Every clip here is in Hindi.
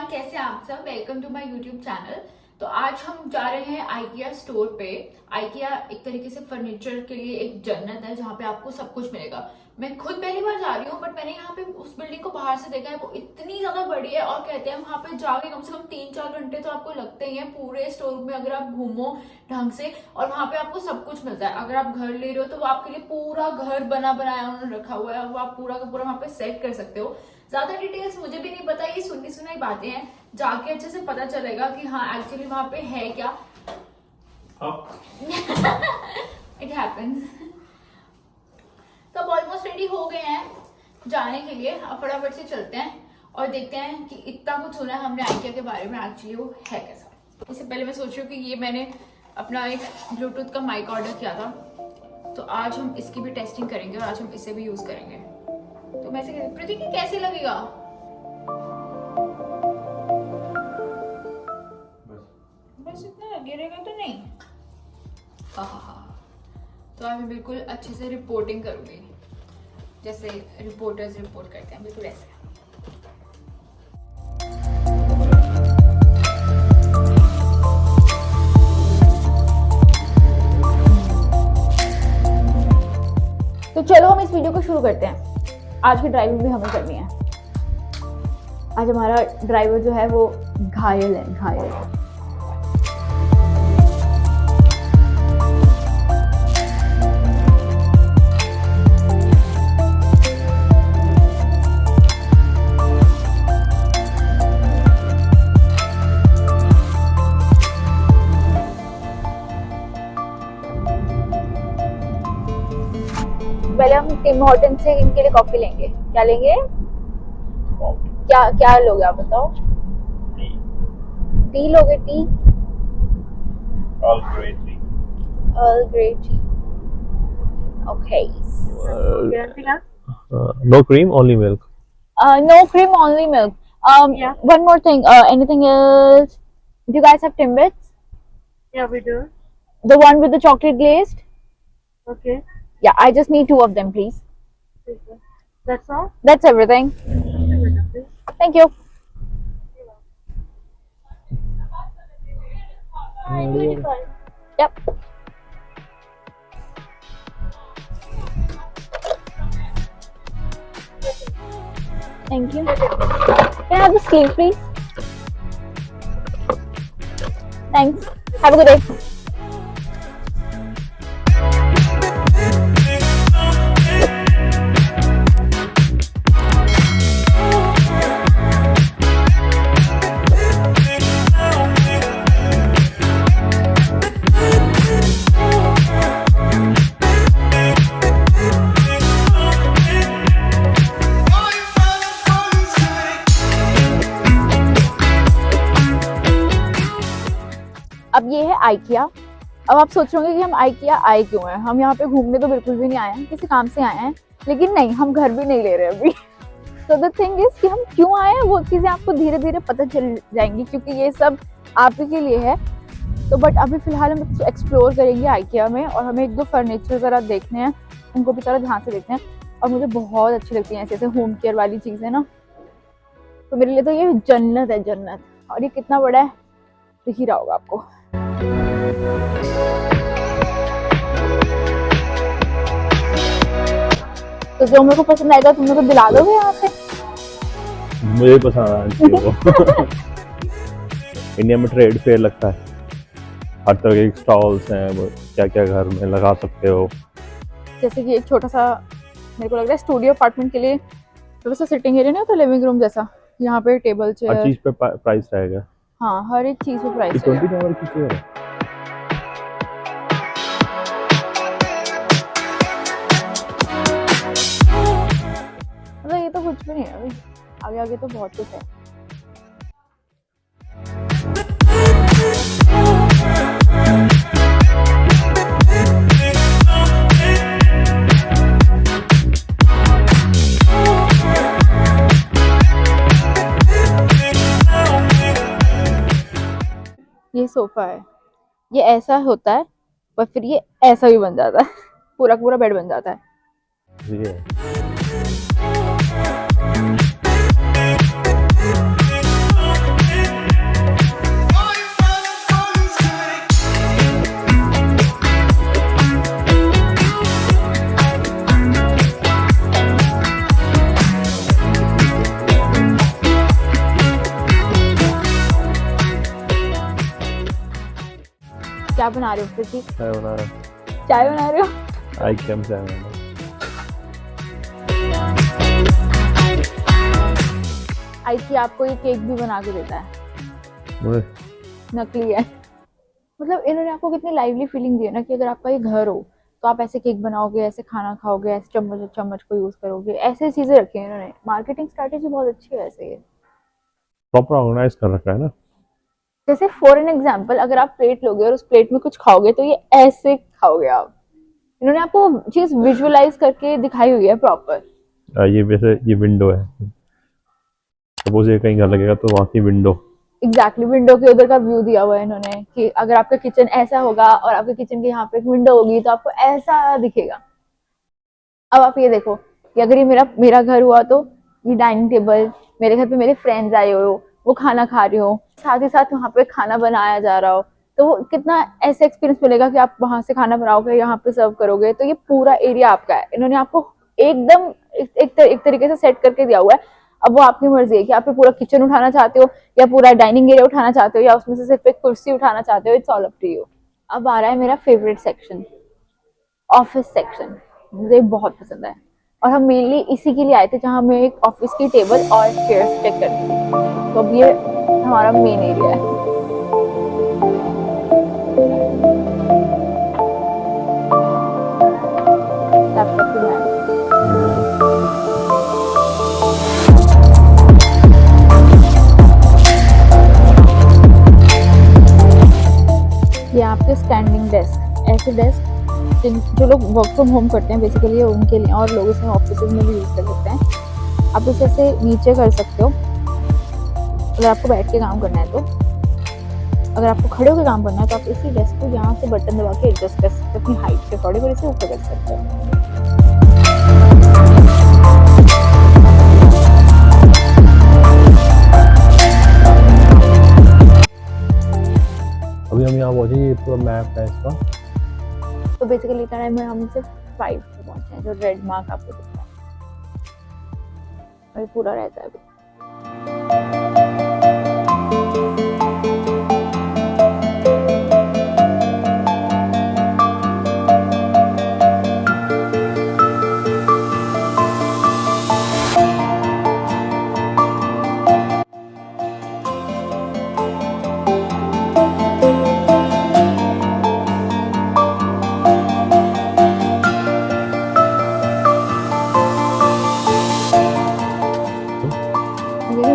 एवरीवन, कैसे हैं आप सब। Welcome to my YouTube channel. तो आज हम जा रहे हैं आइकिया स्टोर पे। आइकिया एक तरीके से फर्नीचर के लिए एक जन्नत है जहाँ पे आपको सब कुछ मिलेगा। मैं खुद पहली बार जा रही हूँ, बट मैंने यहाँ पे उस बिल्डिंग को बाहर से देखा है, वो इतनी ज्यादा बड़ी है और कहते हैं वहां पे जाके कम से कम 3-4 घंटे तो आपको लगते ही हैं पूरे स्टोर में अगर आप घूमो ढंग से। और वहां पे आपको सब कुछ मिलता है। अगर आप घर ले रहे हो तो वो आपके लिए पूरा घर बना बनाया उन्होंने रखा हुआ है, वो आप पूरा का पूरा वहां पे सेट कर सकते हो। ज्यादा डिटेल्स मुझे भी नहीं पता, ये सुनी सुनाई बातें हैं, जाके अच्छे से पता चलेगा कि हाँ एक्चुअली वहां पे है क्या। It happens. तो अब ऑलमोस्ट रेडी हो गए हैं जाने के लिए। अब फटाफट से चलते हैं और देखते हैं कि इतना कुछ सुना है हमने आइकिया के बारे में, एक्चुअली वो है कैसा। इससे पहले मैं सोच रही हूँ कि ये मैंने अपना एक ब्लूटूथ का माइक ऑर्डर किया था, तो आज हम इसकी भी टेस्टिंग करेंगे और आज हम इसे भी यूज करेंगे। तो मैं से प्रतीक कैसे लगेगा? बस इतना गिरेगा तो नहीं। हाँ। तो आज मैं बिल्कुल अच्छे से रिपोर्टिंग करूंगी, जैसे रिपोर्टर्स रिपोर्ट करते हैं, बिल्कुल ऐसे। तो चलो हम इस वीडियो को शुरू करते हैं। आज की ड्राइविंग भी हमें करनी है। आज हमारा ड्राइवर जो है वो घायल है। पहले हम टिम हॉर्टन से इनके लिए कॉफी लेंगे। क्या लेंगे? क्या लोगे आप बताओ? टी लोगे? T Earl Grey tea. Okay. Anything else? No cream, only milk. No cream, only milk. Yeah. One more thing. Anything else? Do you guys have Timbits? Yeah, we do. The one with the chocolate glazed? Okay. Yeah, I just need 2 of them, please. That's all? That's everything. Thank you. Yep. Thank you. Can I have the sleeve, please? Thanks. Have a good day. अब ये है आइकिया। अब आप सोच रहे होंगे कि हम आइकिया आए क्यों हैं। हम यहाँ पे घूमने तो बिल्कुल भी नहीं आए हैं, किसी काम से आए हैं। लेकिन नहीं, हम घर भी नहीं ले रहे अभी। तो द थिंग इज कि हम क्यों आए हैं वो चीजें आपको धीरे धीरे पता चल जाएंगी, क्योंकि ये सब आप ही के लिए है। तो बट अभी फिलहाल हम एक्सप्लोर करेंगे आइकिया में, और हमें 1-2 फर्नीचर जरा देखने हैं, उनको भी जरा ध्यान से देखते हैं। और मुझे बहुत अच्छी लगती है ऐसे होम केयर वाली चीजें ना, तो मेरे लिए तो ये जन्नत है, जन्नत। और ये कितना बड़ा है दिख ही रहा होगा आपको। तो जो मेरे को पसंद आएगा तुम मेरे को दिला दोगे यहाँ से? मुझे पसंद है वो। इंडिया में ट्रेड फेयर लगता है, हर तरह के स्टॉल्स हैं, वो क्या क्या घर में लगा सकते हो। जैसे कि एक छोटा सा, मेरे को लग रहा है स्टूडियो अपार्टमेंट के लिए थोड़ा सा सिटिंग एरिया ना, तो लिविंग रूम जैसा। यहाँ पे टेबल चेयर, हर चीज पे प्राइस रहेगा। हाँ, हर एक चीज पे प्राइस है। $20 की चेयर है। मतलब ये तो कुछ भी नहीं है अभी, आगे आगे तो बहुत कुछ है। ये सोफा है, ये ऐसा होता है, पर फिर ये ऐसा भी बन जाता है, पूरा पूरा बेड बन जाता है। क्या बना रहे हो प्रतीक? चाय बना रहा चाय बना रहे हो? IKEA में चाय बना रहा IKEA आपको ये केक भी बना के देता है, हूँ। नकली है। मतलब इन्होंने आपको कितनी लाइवली फीलिंग दी है ना कि अगर आपका ये घर हो तो आप ऐसे केक बनाओगे, ऐसे खाना खाओगे, ऐसे चम्मच चम्मच को यूज करोगे, ऐसे चीजें रखी हैं इन्होंने। मार्केटिंग स्ट्रैटेजी बहुत अच्छी है ऐसे। प्रॉपर ऑर्गेनाइज कर रखा है ना। जैसे फॉर एन एग्जाम्पल, अगर आप प्लेट लोगे और उस प्लेट में कुछ खाओगे तो ये ऐसे खाओगे आप। इन्होंने आपको चीज विजुअलाइज करके दिखाई हुई है प्रॉपर। ये वैसे ये विंडो है, सपोज ये कहीं घर लगेगा तो वहाँ की विंडो। एग्जैक्टली विंडो के उधर का व्यू दिया हुआ है इन्होंने कि अगर आपका किचन ऐसा होगा और आपके किचन के यहाँ पे एक विंडो होगी तो आपको ऐसा दिखेगा। अब आप ये देखो कि अगर ये मेरा मेरा घर हुआ तो ये डाइनिंग टेबल, मेरे घर पे मेरे फ्रेंड्स आए हो, वो खाना खा रहे हो, साथ ही साथ वहाँ पे खाना बनाया जा रहा हो, तो वो कितना ऐसे एक्सपीरियंस मिलेगा कि आप वहां से खाना बनाओगे, यहाँ पे सर्व करोगे। तो ये पूरा एरिया आपका है, इन्होंने आपको एकदम एक तरीके से सेट करके दिया हुआ है। अब वो आपकी मर्जी है कि आप पूरा किचन उठाना चाहते हो या पूरा डाइनिंग एरिया उठाना चाहते हो या उसमें से सिर्फ एक कुर्सी उठाना चाहते हो। It's all up to you. अब आ रहा है मेरा फेवरेट सेक्शन, ऑफिस सेक्शन। मुझे बहुत पसंद है और हम मेनली इसी के लिए आए थे जहाँ हमें एक ऑफिस की टेबल और चेयर्स चेक करनी थी। तो अब ये हमारा मेन एरिया है। लैपटॉप की लैब। ये आपके स्टैंडिंग डेस्क, ऐसे डेस्क जो लोग वर्क फ्रॉम होम करते हैं बेसिकली उनके लिए, और लोग इसे ऑफिस में भी यूज कर सकते हैं। आप इसे ऐसे नीचे कर सकते हो अगर आपको बैठ के काम करना है तो। अगर आपको खड़े होकर काम करना है तो आप इसी डेस्क को यहाँ से बटन दबा के एडजस्ट कर सकते हो अपनी हाइट के अकॉर्डिंग और इसे ऊपर कर सकते हो। अभी हम यहाँ पहुंचे, ये पूरा मैप है इसका। तो बेसिकली इतना टाइम में हम सिर्फ 5 पे पहुंचे हैं, जो रेड मार्क आपको दिख रहा है। और ये पूरा रहता है अभी।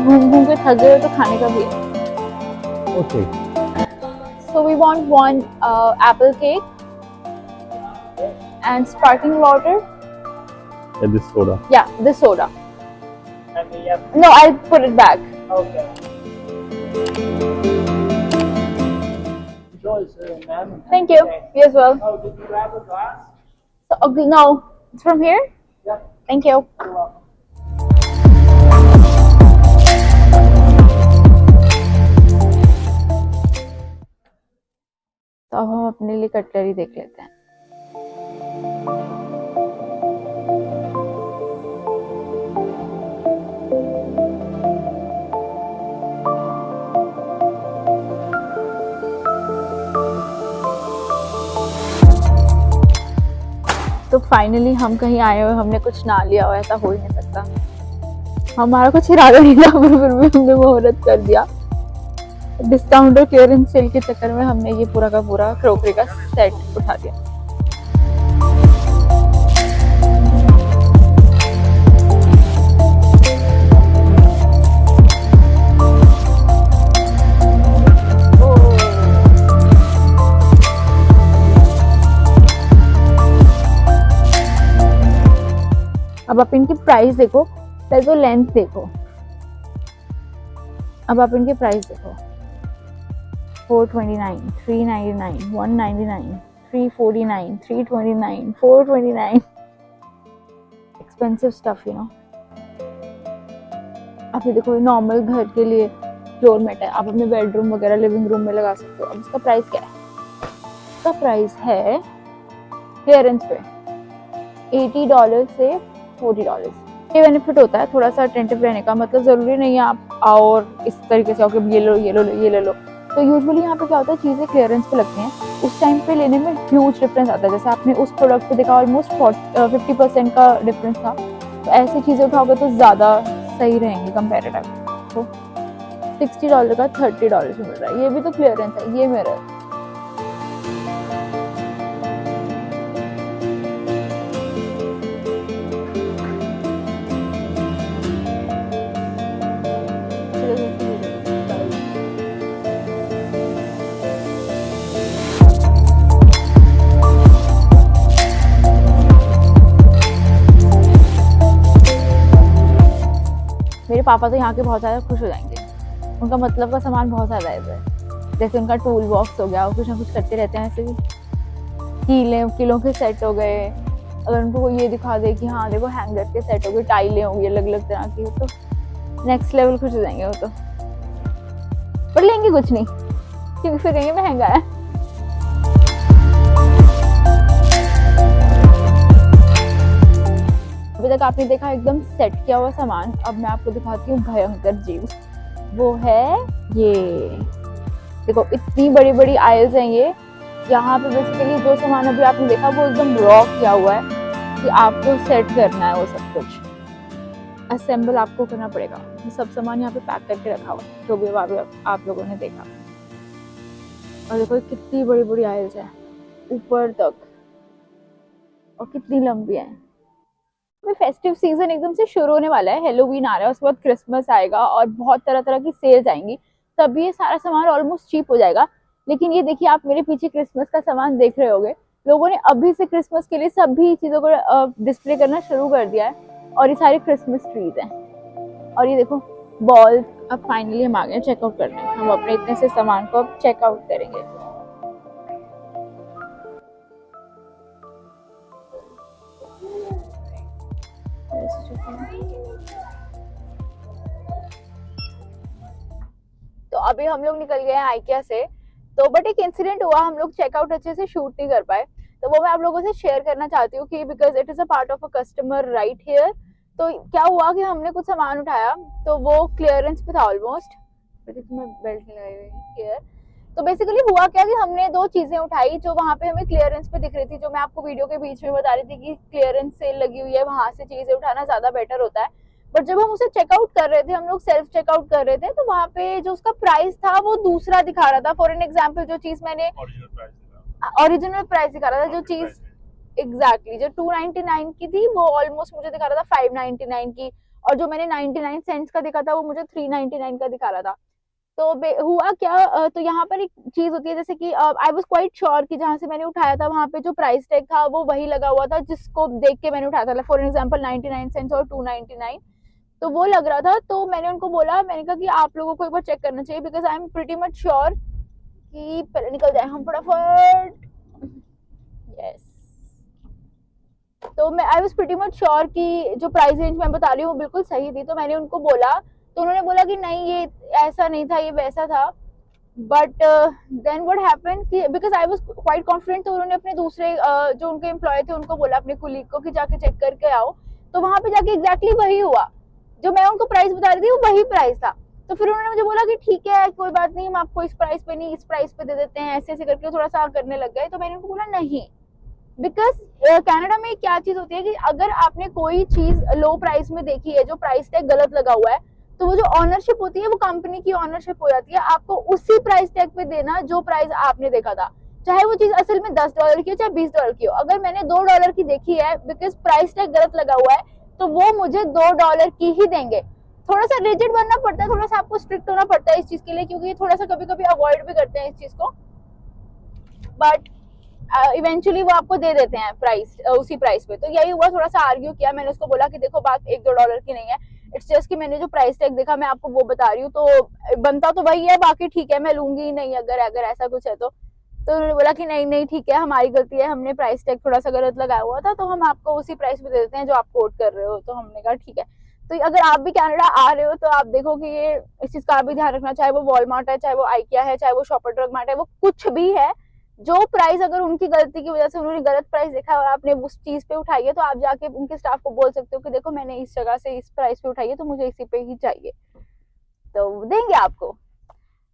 घूम घूम के थक गए तो खाने का भी है। Okay, So we want one apple cake and sparkling water. This soda. Yeah, this soda. And we have, No, I'll put it back. okay. Joyce, ma'am. Thank you. You as well. Oh, did you grab a glass? So, okay, no, it's from here. Yep. Thank you. You're welcome. तो अब हम अपने लिए कटलरी देख लेते हैं। तो फाइनली हम कहीं आए हुए, हमने कुछ ना लिया हो, ऐसा हो ही नहीं सकता। हमारा कुछ इरादा नहीं था पर फिर भी हमने मुहूर्त कर दिया। डिस्काउंट और क्लियरेंस सेल के चक्कर में हमने ये पूरा का पूरा क्रोकरी का सेट उठा दिया। अब आप इनकी प्राइस देखो, पहले तो लेंथ देखो। अब आप इनके प्राइस देखो, 429, 399, 199, 349, 329, 429। Expensive stuff, you know. आप ये देखो, नॉर्मल घर के लिए फ्लोर मैट है, आप अपने बेडरूम वगैरह लिविंग रूम में लगा सकते हो। अब इसका प्राइस क्या है? इसका प्राइस है क्लियरेंस पे $80 से $40। ये बेनिफिट होता है थोड़ा सा अटेंटिव रहने का। मतलब जरूरी नहीं है आप आओ और इस तरीके से आओ कि ये लो ये लो ये ले लो। तो यूजुअली यहाँ पे क्या होता है, चीज़ें क्लियरेंस पे लगती हैं, उस टाइम पे लेने में ह्यूज डिफरेंस आता है। जैसे आपने उस प्रोडक्ट पे देखा ऑलमोस्ट 50% का डिफरेंस था, तो ऐसी चीज़ें उठाओगे तो ज़्यादा सही रहेंगी कंपेरेटिव। तो $60 का $30 में मिल रहा है, ये भी तो क्लियरेंस है। ये मेरा मेरे पापा तो यहाँ के बहुत ज़्यादा खुश हो जाएंगे, उनका मतलब का सामान बहुत ज़्यादा है इधर। जैसे उनका टूल बॉक्स हो गया, वो कुछ ना कुछ करते रहते हैं, ऐसे भी किलों के सेट हो गए। अगर उनको कोई ये दिखा दे कि हाँ देखो हैंगर के सेट हो गए, टाइलें होंगी अलग अलग तरह की, तो नेक्स्ट लेवल खुश हो जाएंगे वो तो। पर लेंगे कुछ नहीं, क्योंकि फिर कहेंगे महंगा है। अभी तक आपने देखा एकदम सेट किया हुआ सामान, अब मैं आपको दिखाती हूँ भयंकर चीज। वो है ये देखो, इतनी बड़ी बड़ी आयल्स हैं ये। यहाँ पे बेसिकली जो सामान अभी आपने देखा वो एकदम रॉ किया हुआ है कि आपको सेट करना है, वो सब कुछ असेंबल आपको करना पड़ेगा। सब सामान यहाँ पे पैक करके रखा हुआ है, जो भी आप लोगों ने देखा। और देखो कितनी बड़ी बड़ी आयल्स है ऊपर तक, और कितनी लंबी है। फेस्टिव सीजन एकदम से शुरू होने वाला है, हेलोवीन आ रहा है, उसके बाद क्रिसमस आएगा और बहुत तरह तरह की सेल्स आएंगी, तब ये सारा सामान ऑलमोस्ट चीप हो जाएगा। लेकिन ये देखिए, आप मेरे पीछे क्रिसमस का सामान देख रहे होंगे, लोगों ने अभी से क्रिसमस के लिए सभी चीजों को डिस्प्ले करना शुरू कर दिया है, और ये सारी क्रिसमस ट्रीज हैं। और ये देखो बॉल, अब फाइनली हम आ गए चेकआउट करने। हम अपने इतने से सामान को अब चेकआउट करेंगे। तो अभी हम लोग निकल गए हैं आइकिया से, तो बट एक इंसिडेंट हुआ, हम लोग चेकआउट अच्छे से शूट नहीं कर पाए, तो वो मैं आप लोगों से शेयर करना चाहती हूँ कि because it is a part of a customer right here. तो क्या हुआ कि हमने कुछ सामान उठाया, तो वो क्लियरेंस पे था ऑलमोस्ट, मैं बेल्ट नहीं लगाई हुई हियर। तो बेसिकली हुआ क्या कि हमने दो चीजें उठाई जो वहां पे हमें क्लियरेंस पे दिख रही थी, जो मैं आपको वीडियो के बीच में बता रही थी कि क्लियरेंस सेल लगी हुई है, वहां से चीजें उठाना ज्यादा बेटर होता है। बट जब हम उसे चेकआउट कर रहे थे, हम लोग सेल्फ चेकआउट कर रहे थे, तो वहां पे जो उसका प्राइस था वो दूसरा दिखा रहा था। फॉर एन एग्जाम्पल, जो चीज मैंने ओरिजिनल प्राइस दिखा रहा था, जो चीज एग्जैक्टली जो 299 की थी वो ऑलमोस्ट मुझे दिखा रहा था 599 की, और जो मैंने 99 सेंट्स का दिखा था वो मुझे 399 का दिखा रहा था। तो हुआ क्या, तो यहाँ पर एक चीज होती है, जैसे कि आई वाज क्वाइट श्योर कि जहाँ से मैंने उठाया था वहां पे जो प्राइस टैग था वो वही लगा हुआ था जिसको देख के मैंने उठाया था। फॉर एग्जांपल 99 सेंट्स और 299, तो वो लग रहा था। तो मैंने उनको बोला, मैंने कहा कि आप लोगों को एक बार चेक करना चाहिए, because I am pretty much sure कि पहले निकल जाए हम फटाफट। यस, तो मैं I was pretty much sure कि जो प्राइस रेंज मैं बता रही हूँ वो बिल्कुल सही थी। तो मैंने उनको बोला, तो उन्होंने बोला कि नहीं ये ऐसा नहीं था, ये वैसा था। बट देन व्हाट हैपेंड कि because I was quite confident, तो उन्होंने अपने दूसरे जो उनके एम्प्लॉय थे उनको बोला, अपने कुलीग को, कि जाके चेक करके आओ। तो वहां पे जाके एग्जैक्टली वही हुआ, जो मैं उनको प्राइस बता रही थी वो वही प्राइस था। तो फिर उन्होंने मुझे बोला कि ठीक है कोई बात नहीं, हम आपको इस प्राइस पे नहीं इस प्राइस पे दे देते हैं, ऐसे ऐसे करके थोड़ा सा करने लग गए। तो मैंने उनको बोला नहीं, बिकॉज कनाडा में क्या चीज होती है कि अगर आपने कोई चीज लो प्राइस में देखी है, जो प्राइस टैग गलत लगा हुआ है, तो वो जो ऑनरशिप होती है वो कंपनी की ऑनरशिप हो जाती है। आपको उसी प्राइस टैग पे देना जो प्राइस आपने देखा था, चाहे वो चीज असल में $10 की हो चाहे $20 की हो। अगर मैंने $2 की देखी है, बिकॉज प्राइस टैग गलत लगा हुआ है, तो वो मुझे $2 की ही देंगे। थोड़ा सा रिजिड बनना पड़ता है, थोड़ा सा आपको स्ट्रिक्ट होना पड़ता है इस चीज के लिए, क्योंकि थोड़ा सा कभी कभी अवॉइड भी करते हैं इस चीज को, बट इवेंचुअली वो आपको दे देते हैं प्राइस उसी प्राइस पे। तो यही हुआ, थोड़ा सा आर्ग्यू किया, मैंने उसको बोला कि देखो बात $1-2 की नहीं है, इट्स जस्ट कि मैंने जो प्राइस टैग देखा मैं आपको वो बता रही हूँ, तो बनता तो वही है, बाकी ठीक है मैं लूंगी ही नहीं अगर ऐसा कुछ है तो। उन्होंने बोला कि नहीं नहीं ठीक है, हमारी गलती है, हमने प्राइस टैग थोड़ा सा गलत लगाया हुआ था, तो हम आपको उसी प्राइस पे दे देते हैं जो आप कोट कर रहे हो। तो हमने कहा ठीक है। तो अगर आप भी कनाडा आ रहे हो तो आप देखो कि ये इस चीज का भी ध्यान रखना, चाहे वो वॉलमार्ट है, चाहे वो आइकिया है, चाहे वो शॉपर ड्रग मार्ट है, वो कुछ भी है, जो प्राइस अगर उनकी गलती की वजह से उन्होंने गलत प्राइस देखा और आपने उस चीज पे उठाई है, तो आप जाके उनके स्टाफ को बोल सकते हो कि देखो मैंने इस जगह से इस प्राइस पे उठाई है, तो मुझे इसी पे ही चाहिए, तो देंगे आपको।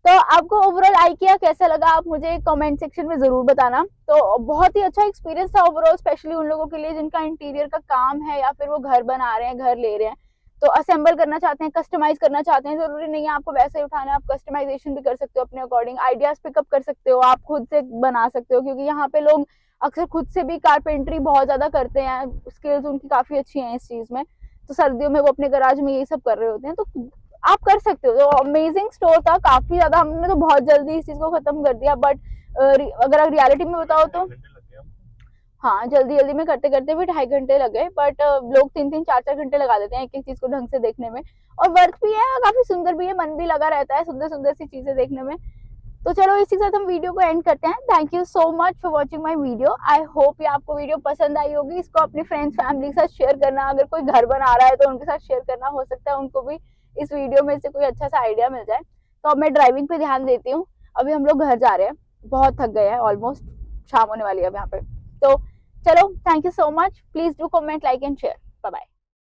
तो आपको ओवरऑल IKEA कैसा लगा आप मुझे कमेंट सेक्शन में जरूर बताना। तो बहुत ही अच्छा एक्सपीरियंस था ओवरऑल, स्पेशली उन लोगों के लिए जिनका इंटीरियर का काम है या फिर वो घर बना रहे हैं, घर ले रहे हैं, तो असेंबल करना चाहते हैं, कस्टमाइज करना चाहते हैं। जरूरी नहीं है आपको वैसे ही उठाना है, आप कस्टमाइजेशन भी कर सकते हो अपने अकॉर्डिंग, आइडियाज पिकअप कर सकते हो, आप खुद से बना सकते हो, क्योंकि यहाँ पे लोग अक्सर खुद से भी कारपेंट्री बहुत ज्यादा करते हैं, स्किल्स उनकी काफी अच्छी हैं इस चीज में। तो सर्दियों में वो अपने गराज में यही सब कर रहे होते हैं, तो आप कर सकते हो। तो अमेजिंग स्टोर था काफी ज्यादा, हमने तो बहुत जल्दी इस चीज को खत्म कर दिया, बट अगर आप रियलिटी में बताओ तो हाँ, जल्दी जल्दी में करते करते भी 2.5 घंटे लग गए, बट लोग 3-3, 4-4 घंटे लगा देते हैं एक एक चीज को ढंग से देखने में। और वर्थ भी है, काफी सुंदर भी है, मन भी लगा रहता है सुंदर सुंदर सी चीजें देखने में। तो चलो इसी के साथ हम वीडियो को एंड करते हैं। Thank you so much for watching my video. I hope ये आपको वीडियो पसंद आई होगी। इसको अपनी फ्रेंड्स फैमिली के साथ शेयर करना, अगर कोई घर बना रहा है तो उनके साथ शेयर करना, हो सकता है उनको भी इस वीडियो में से कोई अच्छा सा आइडिया मिल जाए। तो अब मैं ड्राइविंग पे ध्यान देती हूँ, अभी हम लोग घर जा रहे हैं, बहुत थक गए हैं, ऑलमोस्ट शाम होने वाली है अब यहाँ पे। तो चलो, thank you so much, please do comment, like and share, bye bye.